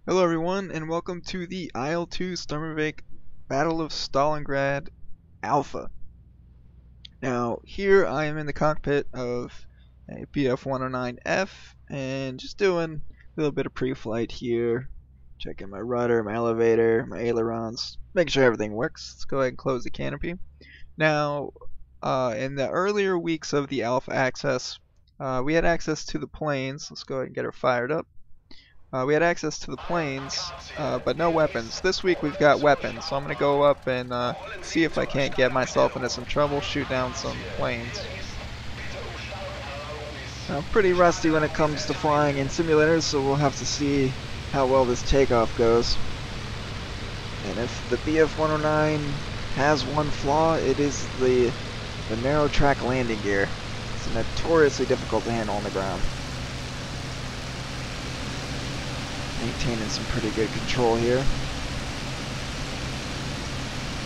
Hello everyone, and welcome to the IL-2 Sturmovik Battle of Stalingrad Alpha. Now, here I am in the cockpit of a BF-109F, and just doing a little bit of pre-flight here, checking my rudder, my elevator, my ailerons, making sure everything works. Let's go ahead and close the canopy. Now, in the earlier weeks of the Alpha access, we had access to the planes. Let's go ahead and get her fired up. We had access to the planes, but no weapons. This week we've got weapons, so I'm going to go up and see if I can't get myself into some trouble, shoot down some planes. I'm pretty rusty when it comes to flying in simulators, so we'll have to see how well this takeoff goes. And if the BF-109 has one flaw, it is the narrow track landing gear. It's notoriously difficult to handle on the ground. Maintaining some pretty good control here.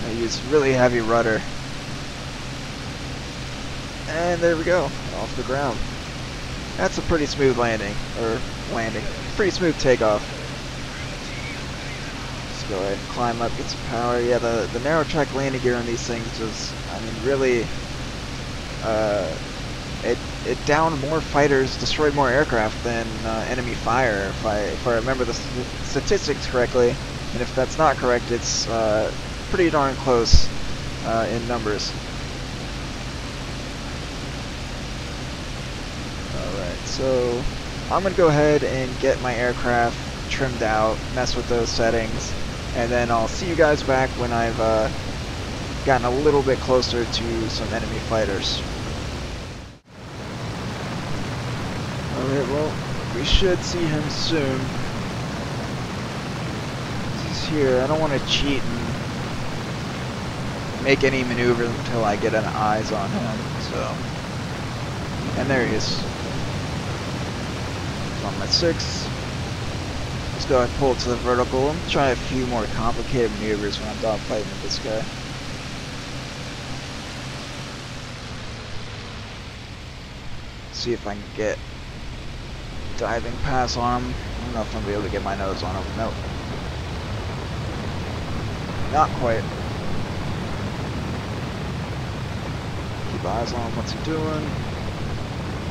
I use really heavy rudder. And there we go, off the ground. That's a pretty smooth landing, pretty smooth takeoff. Let's go ahead and climb up, get some power. Yeah, the narrow track landing gear on these things is, I mean, really, it downed more fighters, destroyed more aircraft than enemy fire, if I remember the statistics correctly. And if that's not correct, it's pretty darn close in numbers. Alright, so I'm going to go ahead and get my aircraft trimmed out, mess with those settings, and then I'll see you guys back when I've gotten a little bit closer to some enemy fighters. Alright, well, we should see him soon. He's here. I don't want to cheat and make any maneuvers until I get an eyes on him, so. And there he is. He's on my 6. Let's go ahead and pull it to the vertical. I'm trying a few more complicated maneuvers when I'm dogfighting with this guy. See if I can get diving pass on him. I don't know if I'm going to be able to get my nose on him. Nope. Not quite. Keep eyes on him. What's he doing?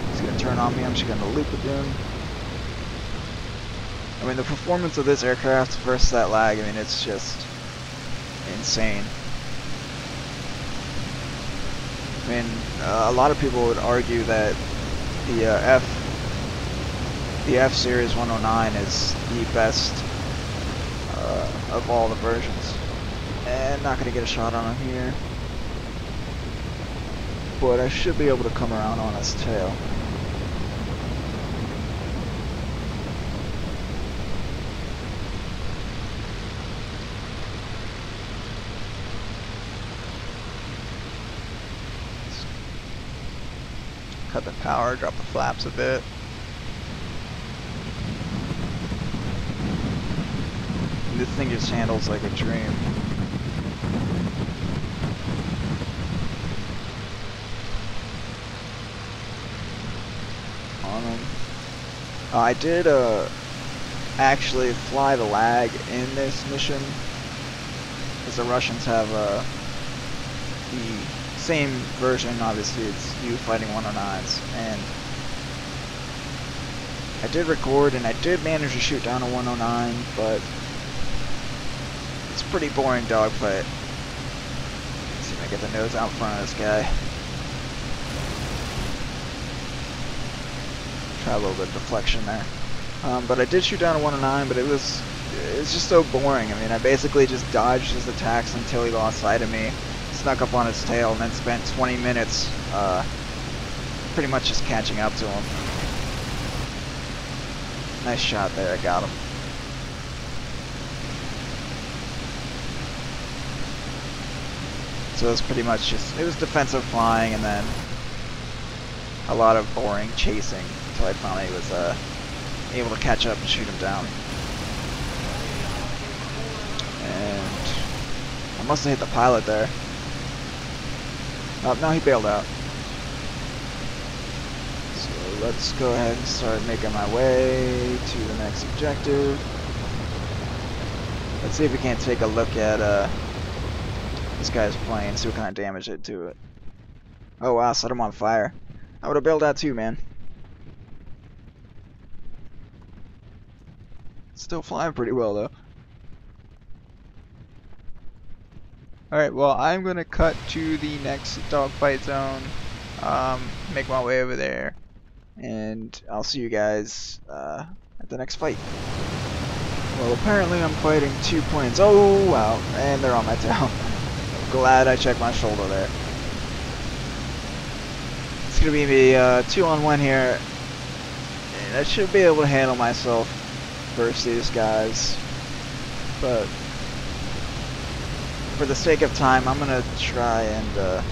He's going to turn on me. I'm just going to loop again. I mean, the performance of this aircraft versus that lag, I mean, it's just insane. I mean, a lot of people would argue that the F Series 109 is the best of all the versions. And not going to get a shot on him here. But I should be able to come around on his tail. Cut the power, drop the flaps a bit. This thing just handles like a dream. On him. I did actually fly the lag in this mission, because the Russians have the same version. Obviously it's you fighting 109s, and I did record and I did manage to shoot down a 109, but it's a pretty boring dogfight. Let's see if I get the nose out front of this guy. Try a little bit of deflection there. But I did shoot down a 109, but it's just so boring. I mean, I basically just dodged his attacks until he lost sight of me, snuck up on his tail, and then spent 20 minutes pretty much just catching up to him. Nice shot there, I got him. So it was pretty much just, it was defensive flying and then a lot of boring chasing until I finally was able to catch up and shoot him down. And I must have hit the pilot there. Oh, no, he bailed out. So let's go ahead and start making my way to the next objective. Let's see if we can't take a look at this guy's plane, see what kind of damage it do it. Oh wow, set him on fire. I would have built that too, man. Still flying pretty well though. Alright, well I'm gonna cut to the next dogfight zone. Make my way over there. And I'll see you guys at the next fight. Well, apparently I'm fighting 2 planes. Oh wow, and they're on my tail. Glad I checked my shoulder there. It's gonna be me 2-on-1 here, and I should be able to handle myself versus these guys. But for the sake of time, I'm gonna try and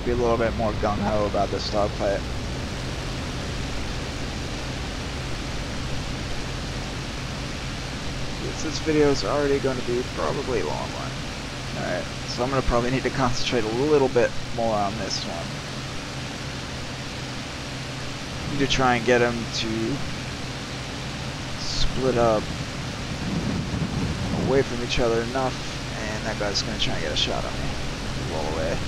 be a little bit more gung-ho about this dogfight. This video is already going to be probably a long one. Alright, so I'm going to probably need to concentrate a little bit more on this one. Need to try and get him to split up away from each other enough, and that guy's going to try and get a shot on me. Roll away.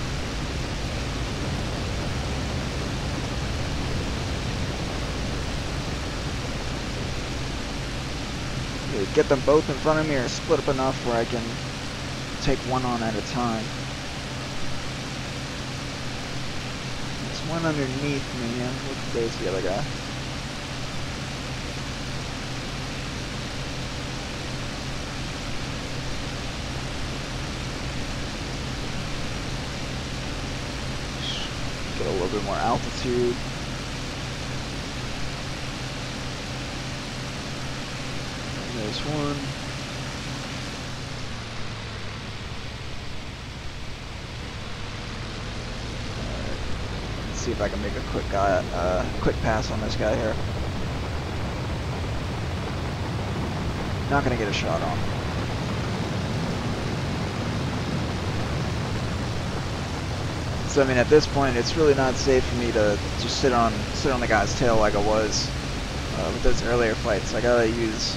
Get them both in front of me or split up enough where I can take one on at a time. There's one underneath me, and there's the other guy. Get a little bit more altitude. There's one. Alright. Let's see if I can make a quick pass on this guy here. Not gonna get a shot on. So I mean, at this point, it's really not safe for me to just sit on the guy's tail like I was with those earlier fights. I gotta use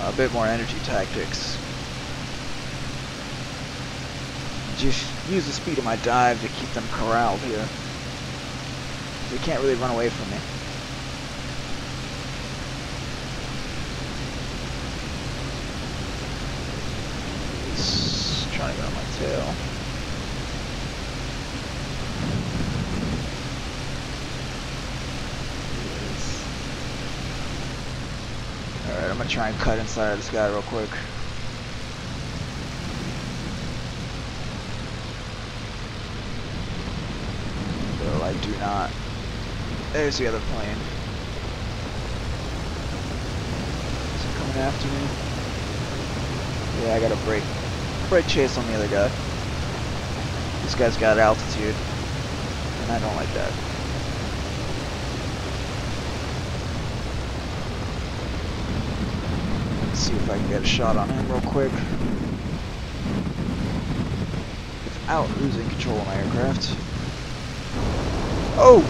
a bit more energy tactics. Just use the speed of my dive to keep them corralled here. They can't really run away from me. He's trying to get on my tail. Alright, I'm gonna try and cut inside of this guy real quick. So I do not. There's the other plane. Is he coming after me? Yeah, I gotta break chase on the other guy. This guy's got altitude, and I don't like that. See if I can get a shot on him real quick without losing control of my aircraft. Oh!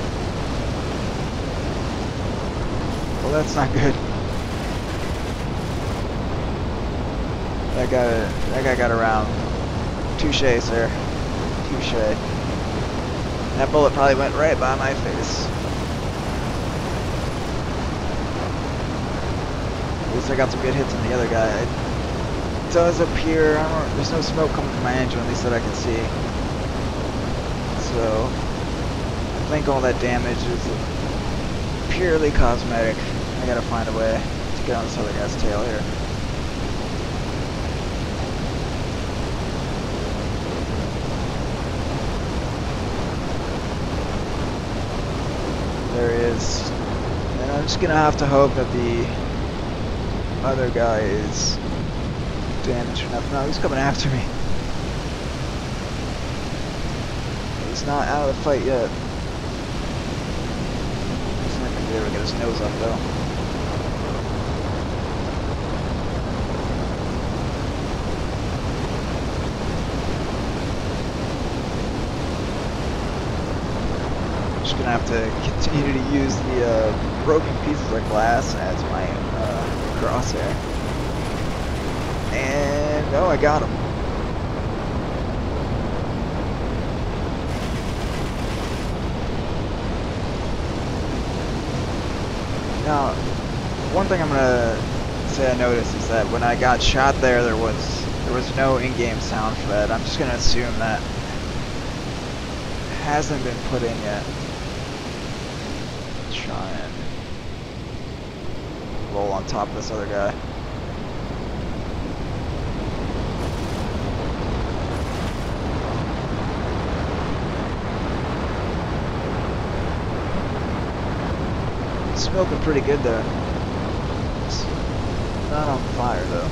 Well, that's not good. That guy got around. Touche, sir. Touche. That bullet probably went right by my face. At least I got some good hits on the other guy. It does appear, there's no smoke coming from my engine, at least that I can see. So, I think all that damage is purely cosmetic. I gotta find a way to get on this other guy's tail here. There he is. And I'm just gonna have to hope that the other guy is damaged enough. No, he's coming after me. He's not out of the fight yet. He's not gonna be able to get his nose up though. Just gonna have to continue to use the broken pieces of glass as my crosshair. And oh, I got him. Now, one thing I'm gonna say I noticed is that when I got shot there was no in-game sound for that. I'm just gonna assume that hasn't been put in yet. Let's try and roll on top of this other guy. Smoking pretty good there. It's not on fire though.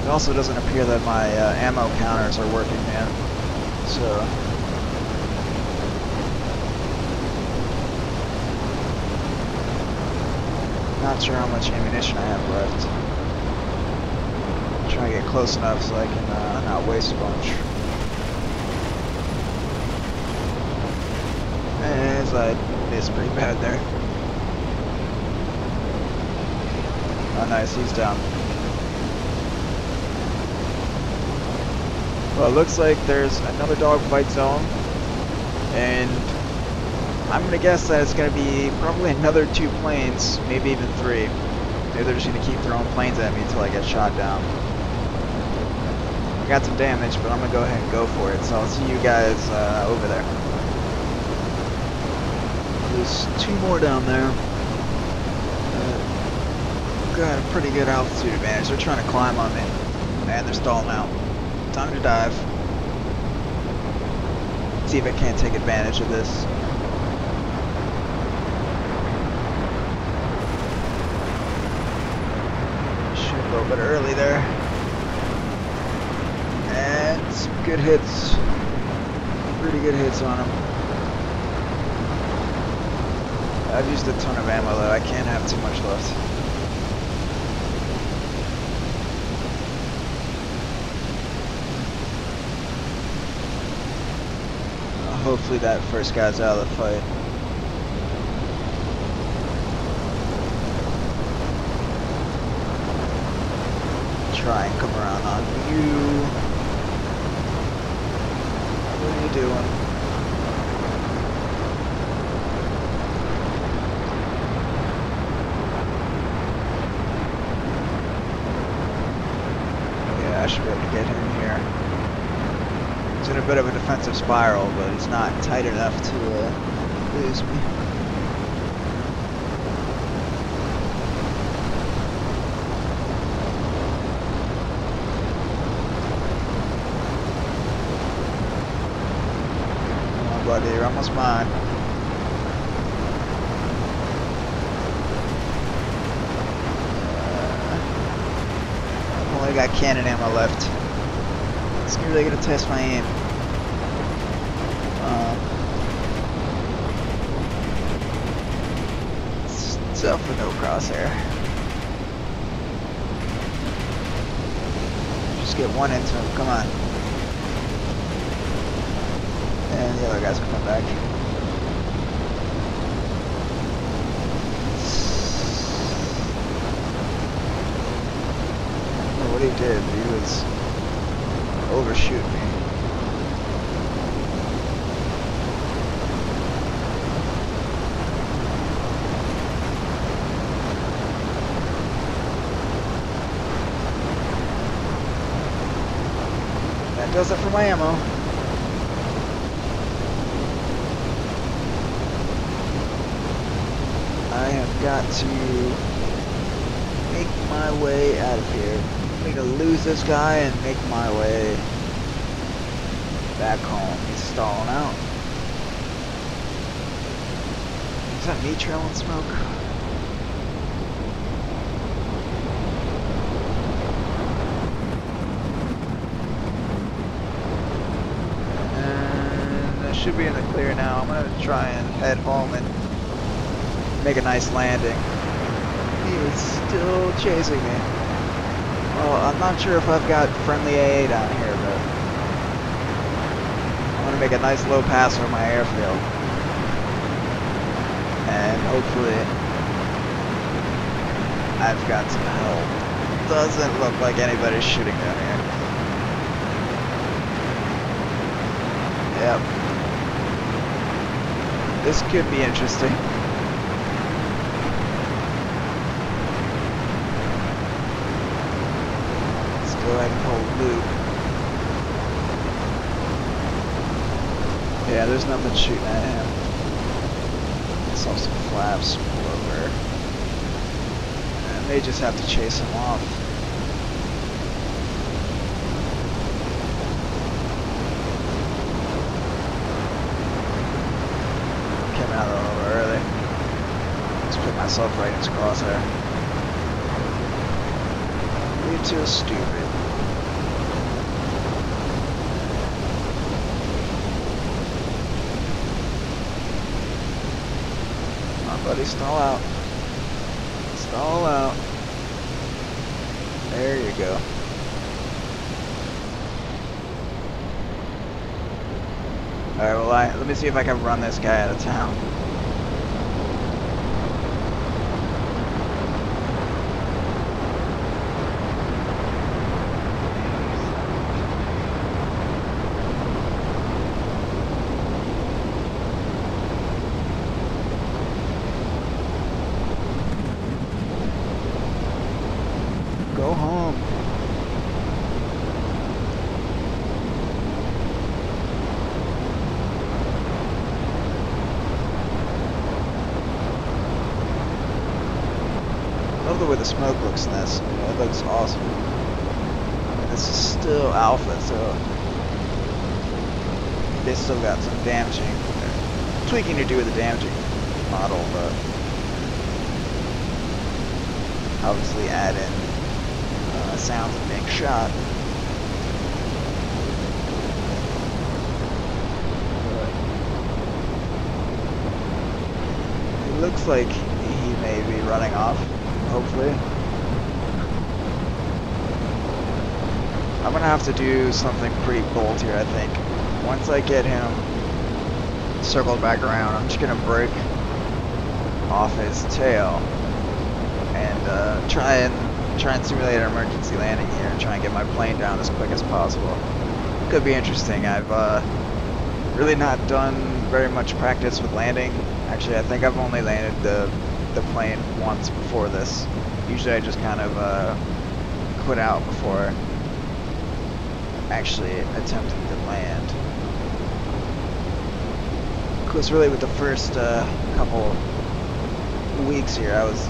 It also doesn't appear that my ammo counters are working yet, so not sure how much ammunition I have left. I'm trying to get close enough so I can not waste a bunch. And I missed pretty bad there. Oh nice, he's down. Well, it looks like there's another dogfight zone, and I'm gonna guess that it's gonna be probably another 2 planes, maybe even 3. Maybe they're just gonna keep throwing planes at me until I get shot down. I got some damage, but I'm gonna go ahead and go for it, so I'll see you guys over there. There's 2 more down there. Got a pretty good altitude advantage. They're trying to climb on me, and they're stalling out. Time to dive. See if I can't take advantage of this. Shoot a little bit early there. And some good hits. Pretty good hits on him. I've used a ton of ammo though. I can't have too much left. Hopefully that first guy's out of the fight. Try and come around on you. What are you doing? Yeah, I should be able to get him here. He's in a bit of a defensive spiral, but he's not tight enough to lose me. Come on, buddy, you're almost mine. I've only got cannon ammo left. It's really gonna test my aim. Stuff with no crosshair. Just get one into him, come on. And the other guy's coming back. I don't know what he did, but he was overshoot me. That does it for my ammo. I have got to make my way out of here. I'm going to lose this guy and make my way back home. He's stalling out. Is that me trailing smoke? And I should be in the clear now. I'm going to try and head home and make a nice landing. He is still chasing me. Well, I'm not sure if I've got friendly AA down here, but I'm going to make a nice low pass over my airfield. and hopefully I've got some help. Doesn't look like anybody's shooting down here. Yep. This could be interesting. Let's go ahead and hold loop. Yeah, there's nothing shooting at him. I saw some flaps pull over. And they just have to chase him off. Came out a little early. Just put myself right in his crosshair. You're too stupid. Buddy, stall out. Stall out. There you go. Alright, well, let me see if I can run this guy out of town. Go home. Love the way the smoke looks in this. It looks awesome. And this is still alpha, so they still got some damaging, tweaking to do with the damaging model, but obviously add in sounds of being shot. It looks like he may be running off, hopefully. I'm gonna have to do something pretty bold here, I think. Once I get him circled back around, I'm just gonna break off his tail and try and simulate an emergency landing here and try and get my plane down as quick as possible. Could be interesting. I've really not done very much practice with landing. Actually, I think I've only landed the plane once before this. Usually I just kind of quit out before actually attempting to land. Because really with the first couple weeks here, I was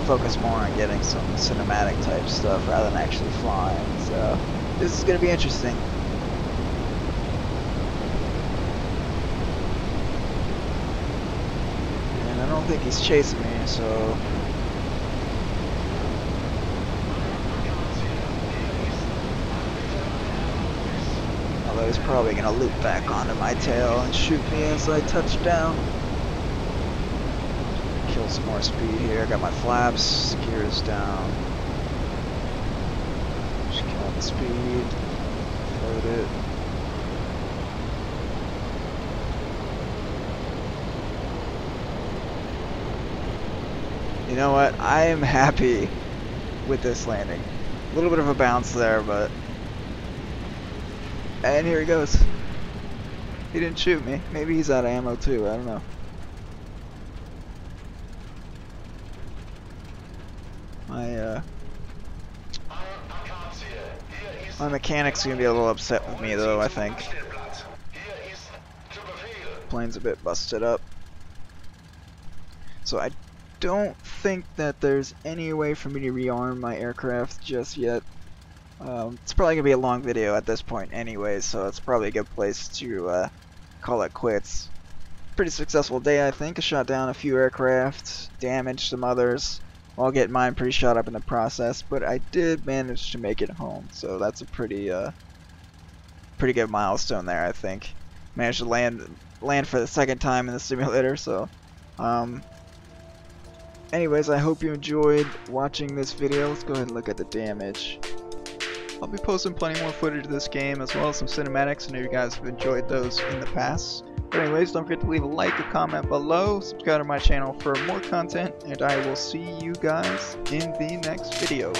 focus more on getting some cinematic type stuff rather than actually flying, so this is going to be interesting. And I don't think he's chasing me, so although he's probably going to loop back onto my tail and shoot me as I touch down. Kill some more speed here. Got my flaps, gears down. Just kill the speed. Load it. You know what? I am happy with this landing. A little bit of a bounce there, but... And here he goes. He didn't shoot me. Maybe he's out of ammo too. I don't know. My mechanic's gonna be a little upset with me though, I think. Plane's a bit busted up. So I don't think that there's any way for me to rearm my aircraft just yet. It's probably gonna be a long video at this point anyway, so it's probably a good place to call it quits. Pretty successful day, I think. I shot down a few aircraft, damaged some others, while getting mine pretty shot up in the process, but I did manage to make it home, so that's a pretty good milestone there, I think. Managed to land for the second time in the simulator, so anyways, I hope you enjoyed watching this video. Let's go ahead and look at the damage. I'll be posting plenty more footage of this game as well as some cinematics. I know you guys have enjoyed those in the past. But anyways, don't forget to leave a like, a comment below, subscribe to my channel for more content, and I will see you guys in the next video.